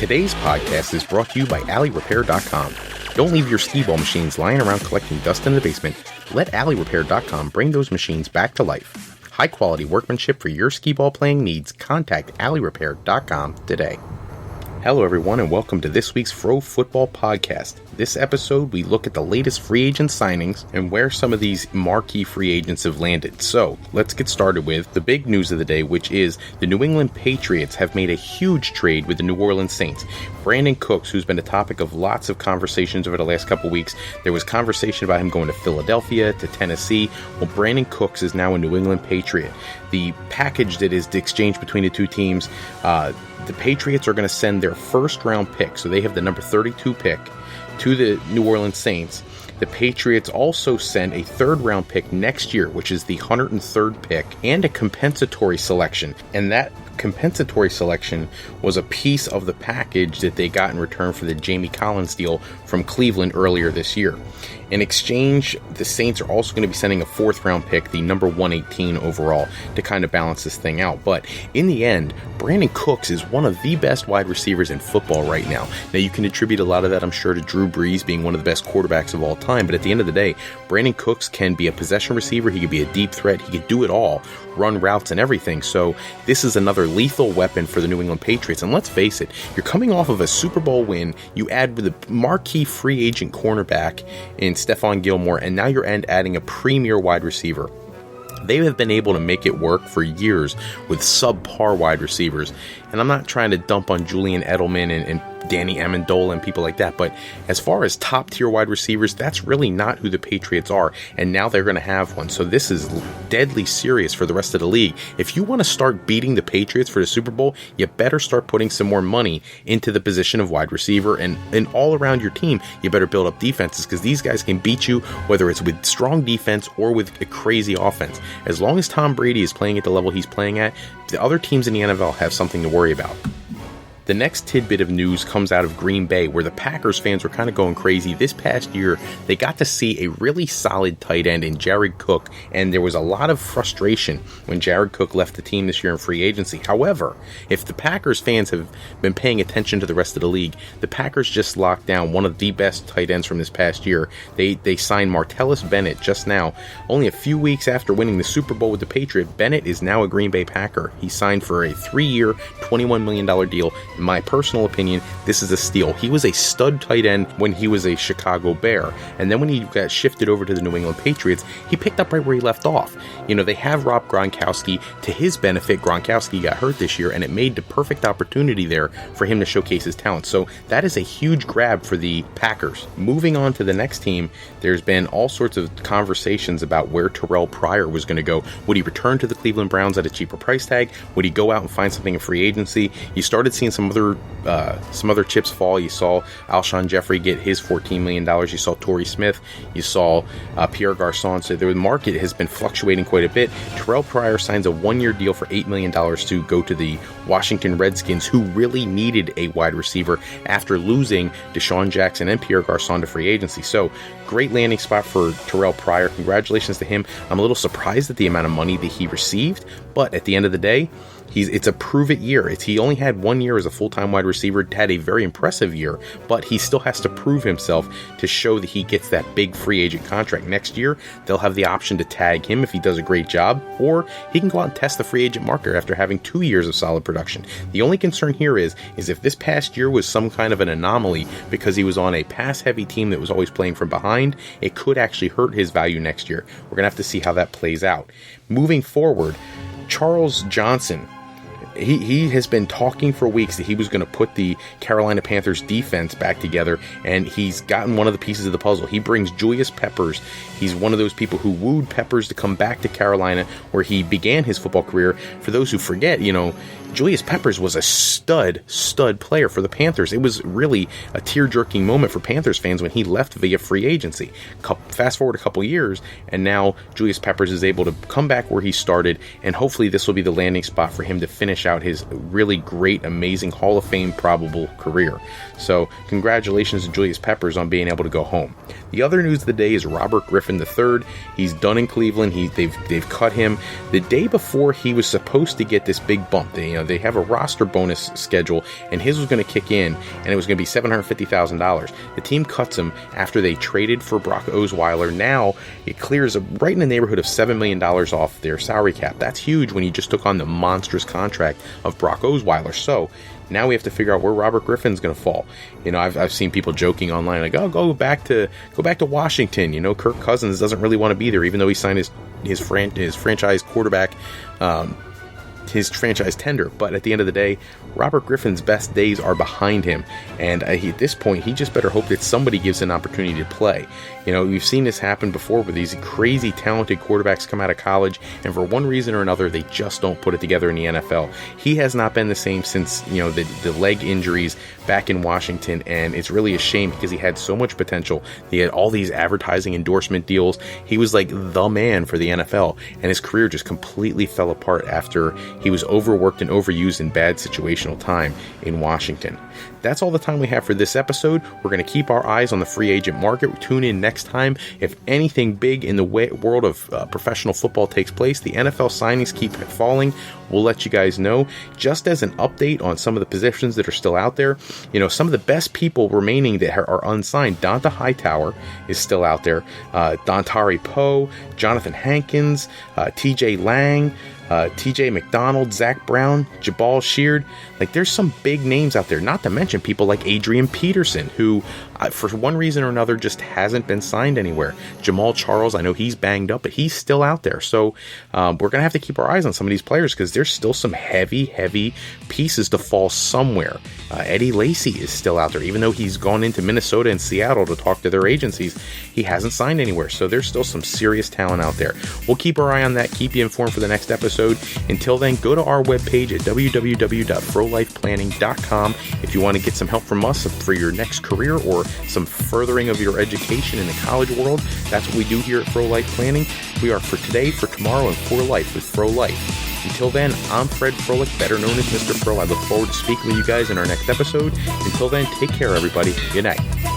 Today's podcast is brought to you by AlleyRepair.com. Don't leave your skee-ball machines lying around collecting dust in the basement. Let AlleyRepair.com bring those machines back to life. High-quality workmanship for your skee-ball playing needs. Contact AlleyRepair.com today. Hello everyone and welcome to this week's Fro Football Podcast. This episode we look at the latest free agent signings and where some of these marquee free agents have landed. So let's get started with the big news of the day, which is the New England Patriots have made a huge trade with the New Orleans Saints. Brandin Cooks, who's been a topic of lots of conversations over the last couple weeks. There was conversation about him going to Philadelphia, to Tennessee. Well, Brandin Cooks is now a New England Patriot. The package that is the exchange between the two teams, the Patriots are going to send their first round pick, so they have the number 32 pick, to the New Orleans Saints. The Patriots also send a third round pick next year, which is the 103rd pick, and a compensatory selection. And that compensatory selection was a piece of the package that they got in return for the Jamie Collins deal from Cleveland earlier this year. In exchange, the Saints are also going to be sending a fourth round pick, the number 118 overall, to kind of balance this thing out. But in the end, Brandin Cooks is one of the best wide receivers in football right now. Now, you can attribute a lot of that, I'm sure, to Drew Brees being one of the best quarterbacks of all time. But at the end of the day, Brandin Cooks can be a possession receiver. He could be a deep threat. He could do it all, run routes and everything. So this is another lethal weapon for the New England Patriots. And let's face it, you're coming off of a Super Bowl win. You add with a marquee free agent cornerback in Stephon Gilmore, and now you're adding a premier wide receiver. They have been able to make it work for years with subpar wide receivers. And I'm not trying to dump on Julian Edelman and Danny Amendola and people like that, but as far as top tier wide receivers, that's really not who the Patriots are, and now they're going to have one. So this is deadly serious for the rest of the league. If you want to start beating the Patriots for the Super Bowl, you better start putting some more money into the position of wide receiver, and all around your team, you better build up defenses, because these guys can beat you whether it's with strong defense or with a crazy offense. As long as Tom Brady is playing at the level he's playing at, the other teams in the NFL have something to worry about. The next tidbit of news comes out of Green Bay, where the Packers fans were kind of going crazy. This past year, they got to see a really solid tight end in Jared Cook, and there was a lot of frustration when Jared Cook left the team this year in free agency. However, if the Packers fans have been paying attention to the rest of the league, the Packers just locked down one of the best tight ends from this past year. They signed Martellus Bennett just now. Only a few weeks after winning the Super Bowl with the Patriots, Bennett is now a Green Bay Packer. He signed for a 3-year, $21 million deal. In my personal opinion, this is a steal. He was a stud tight end when he was a Chicago Bear, and then when he got shifted over to the New England Patriots, he picked up right where he left off. You know, they have Rob Gronkowski. To his benefit, Gronkowski got hurt this year, and it made the perfect opportunity there for him to showcase his talent. So that is a huge grab for the Packers. Moving on to the next team, there's been all sorts of conversations about where Terrell Pryor was going to go. Would he return to the Cleveland Browns at a cheaper price tag? Would he go out and find something in free agency? You started seeing some other chips fall. You saw Alshon Jeffrey get his $14 million. You saw Torrey Smith. You saw Pierre Garçon. So the market has been fluctuating quite a bit. Terrell Pryor signs a 1-year deal for $8 million to go to the Washington Redskins, who really needed a wide receiver after losing Deshaun Jackson and Pierre Garçon to free agency. So great landing spot for Terrell Pryor. Congratulations to him. I'm a little surprised at the amount of money that he received, but at the end of the day, it's a prove-it year. He only had 1 year as a full-time wide receiver, had a very impressive year, but he still has to prove himself to show that he gets that big free agent contract. Next year, they'll have the option to tag him if he does a great job, or he can go out and test the free agent market after having 2 years of solid production. The only concern here is if this past year was some kind of an anomaly because he was on a pass-heavy team that was always playing from behind, it could actually hurt his value next year. We're going to have to see how that plays out. Moving forward, Charles Johnson, he has been talking for weeks that he was going to put the Carolina Panthers defense back together, and he's gotten one of the pieces of the puzzle. He brings Julius Peppers. He's one of those people who wooed Peppers to come back to Carolina, where he began his football career. For those who forget, Julius Peppers was a stud player for the Panthers. It was really a tear-jerking moment for Panthers fans when he left via free agency. Fast forward a couple years, and now Julius Peppers is able to come back where he started, and hopefully this will be the landing spot for him to finish out his really great, amazing Hall of Fame probable career. So congratulations to Julius Peppers on being able to go home. The other news of the day is Robert Griffin III. He's done in Cleveland. They've cut him the day before he was supposed to get this big bump. They have a roster bonus schedule, and his was going to kick in, and it was going to be $750,000. The team cuts him after they traded for Brock Osweiler. Now it clears right in the neighborhood of $7 million off their salary cap. That's huge when you just took on the monstrous contract of Brock Osweiler. So now we have to figure out where Robert Griffin's going to fall. I've seen people joking online like, "Oh, go back to Washington." Kirk Cousins doesn't really want to be there, even though he signed his franchise quarterback, his franchise tender. But at the end of the day, Robert Griffin's best days are behind him, and at this point, he just better hope that somebody gives an opportunity to play. We've seen this happen before where these crazy talented quarterbacks come out of college, and for one reason or another, they just don't put it together in the NFL. He has not been the same since the leg injuries back in Washington, and it's really a shame because he had so much potential. He had all these advertising endorsement deals. He was like the man for the NFL, and his career just completely fell apart after he was overworked and overused in bad situational time in Washington. That's all the time we have for this episode. We're going to keep our eyes on the free agent market. Tune in next time. If anything big in the world of professional football takes place, the NFL signings keep falling, we'll let you guys know. Just as an update on some of the positions that are still out there, some of the best people remaining that are unsigned. Donta Hightower is still out there. Dontari Poe, Jonathan Hankins, TJ Lang, TJ McDonald, Zach Brown, Jabal Sheard. There's some big names out there, not to mention people like Adrian Peterson, who for one reason or another just hasn't been signed anywhere. Jamal Charles, I know he's banged up, but he's still out there. So we're going to have to keep our eyes on some of these players because there's still some heavy pieces to fall somewhere. Eddie Lacy is still out there. Even though he's gone into Minnesota and Seattle to talk to their agencies, he hasn't signed anywhere. So there's still some serious talent out there. We'll keep our eye on that, keep you informed for the next episode. Until then, go to our webpage at www.frolifeplanning.com if you want to get some help from us for your next career or some furthering of your education in the college world. That's what we do here at Fro Life Planning. We are for today, for tomorrow, and for life with Fro Life. Until then, I'm Fred Froelich, better known as Mr. Fro. I look forward to speaking with you guys in our next episode. Until then, take care, everybody. Good night.